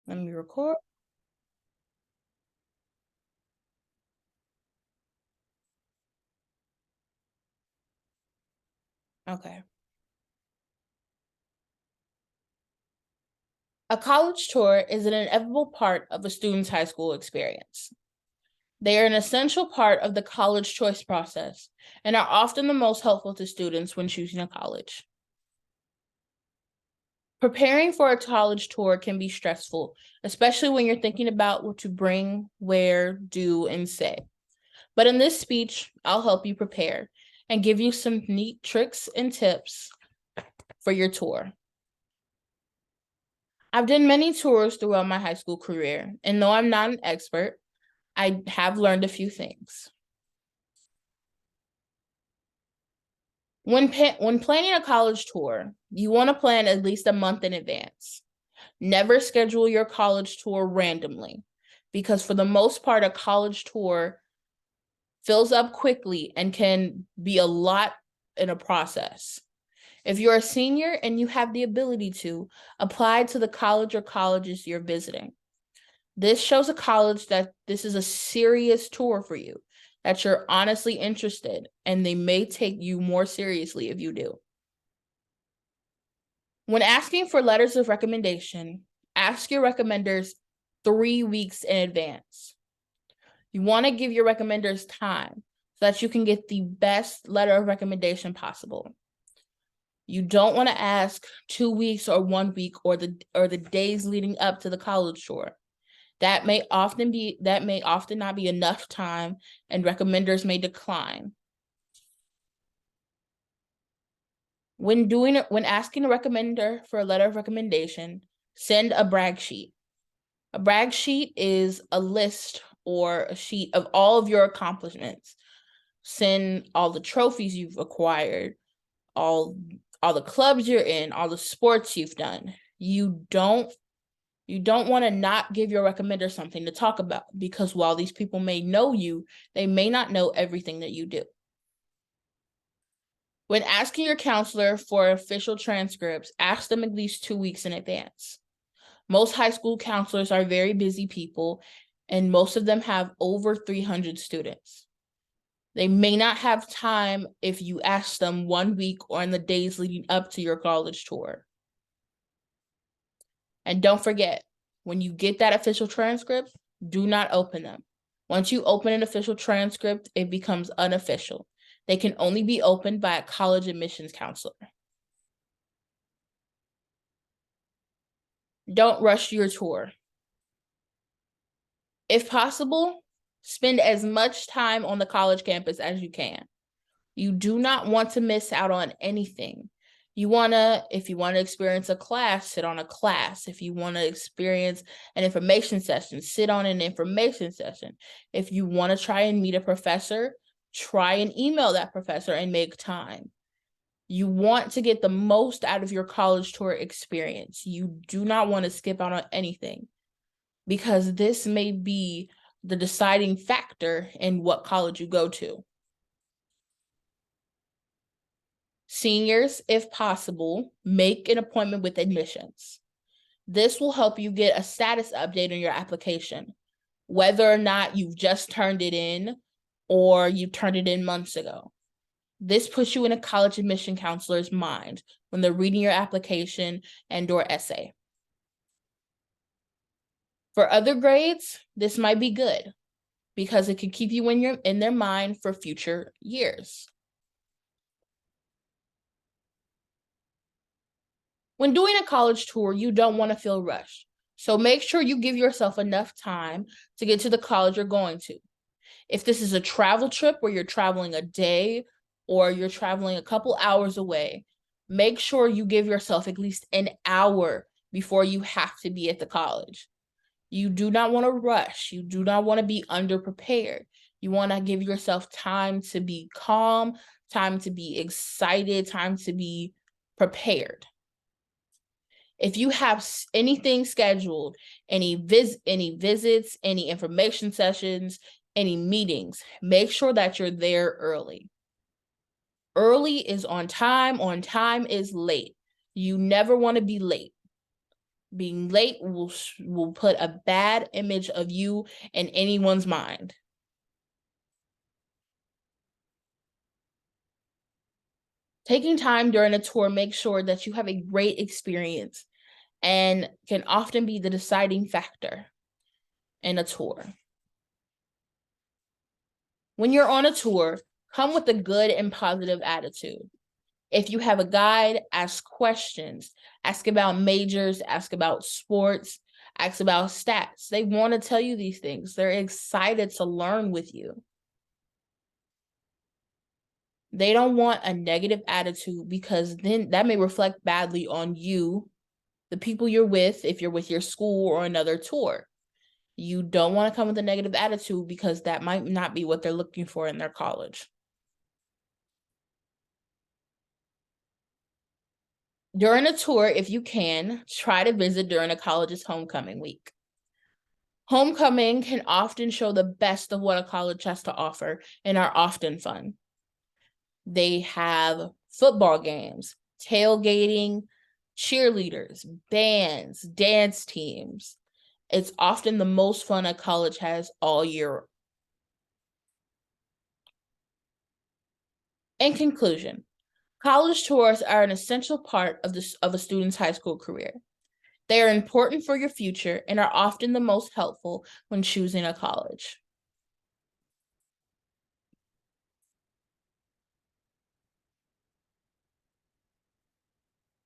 Let me record. Okay. A college tour is an inevitable part of a student's high school experience. They are an essential part of the college choice process and are often the most helpful to students when choosing a college. Preparing for a college tour can be stressful, especially when you're thinking about what to bring, wear, do, and say. But in this speech, I'll help you prepare and give you some neat tricks and tips for your tour. I've done many tours throughout my high school career, and though I'm not an expert, I have learned a few things. When planning a college tour, you want to plan at least a month in advance. Never schedule your college tour randomly, because for the most part, a college tour fills up quickly and can be a lot in a process. If you're a senior and you have the ability to, apply to the college or colleges you're visiting. This shows a college that this is a serious tour for you, that you're honestly interested, and they may take you more seriously if you do. When asking for letters of recommendation, ask your recommenders 3 weeks in advance. You want to give your recommenders time so that you can get the best letter of recommendation possible. You don't want to ask 2 weeks or 1 week or the days leading up to the college tour. That may often not be enough time, and recommenders may decline. When asking a recommender for a letter of recommendation, send a brag sheet. A brag sheet is a list or a sheet of all of your accomplishments. Send all the trophies you've acquired, all the clubs you're in, all the sports you've done. You don't want to not give your recommender something to talk about, because while these people may know you, they may not know everything that you do. When asking your counselor for official transcripts, ask them at least 2 weeks in advance. Most high school counselors are very busy people, and most of them have over 300 students. They may not have time if you ask them 1 week or in the days leading up to your college tour. And don't forget, when you get that official transcript, do not open them. Once you open an official transcript, it becomes unofficial. They can only be opened by a college admissions counselor. Don't rush your tour. If possible, spend as much time on the college campus as you can. You do not want to miss out on anything. If you want to experience a class, sit on a class. If you want to experience an information session, sit on an information session. If you want to try and meet a professor, try and email that professor and make time. You want to get the most out of your college tour experience. You do not want to skip out on anything, because this may be the deciding factor in what college you go to. Seniors, if possible, make an appointment with admissions. This will help you get a status update on your application, whether or not you've just turned it in or you turned it in months ago. This puts you in a college admission counselor's mind when they're reading your application and/or essay. For other grades, this might be good because it can keep you in their mind for future years. When doing a college tour, you don't want to feel rushed. So make sure you give yourself enough time to get to the college you're going to. If this is a travel trip where you're traveling a day or you're traveling a couple hours away, make sure you give yourself at least an hour before you have to be at the college. You do not want to rush. You do not want to be underprepared. You want to give yourself time to be calm, time to be excited, time to be prepared. If you have anything scheduled, any visits, any information sessions, any meetings, make sure that you're there early. Early is on time is late. You never want to be late. Being late will put a bad image of you in anyone's mind. Taking time during a tour makes sure that you have a great experience and can often be the deciding factor in a tour. When you're on a tour, come with a good and positive attitude. If you have a guide, ask questions. Ask about majors, ask about sports, ask about stats. They want to tell you these things. They're excited to learn with you. They don't want a negative attitude because then that may reflect badly on you, the people you're with, if you're with your school or another tour. You don't want to come with a negative attitude because that might not be what they're looking for in their college. During a tour, if you can, try to visit during a college's homecoming week. Homecoming can often show the best of what a college has to offer and are often fun. They have football games, tailgating, cheerleaders, bands, dance teams. It's often the most fun a college has all year. In conclusion, college tours are an essential part of a student's high school career. They are important for your future and are often the most helpful when choosing a college.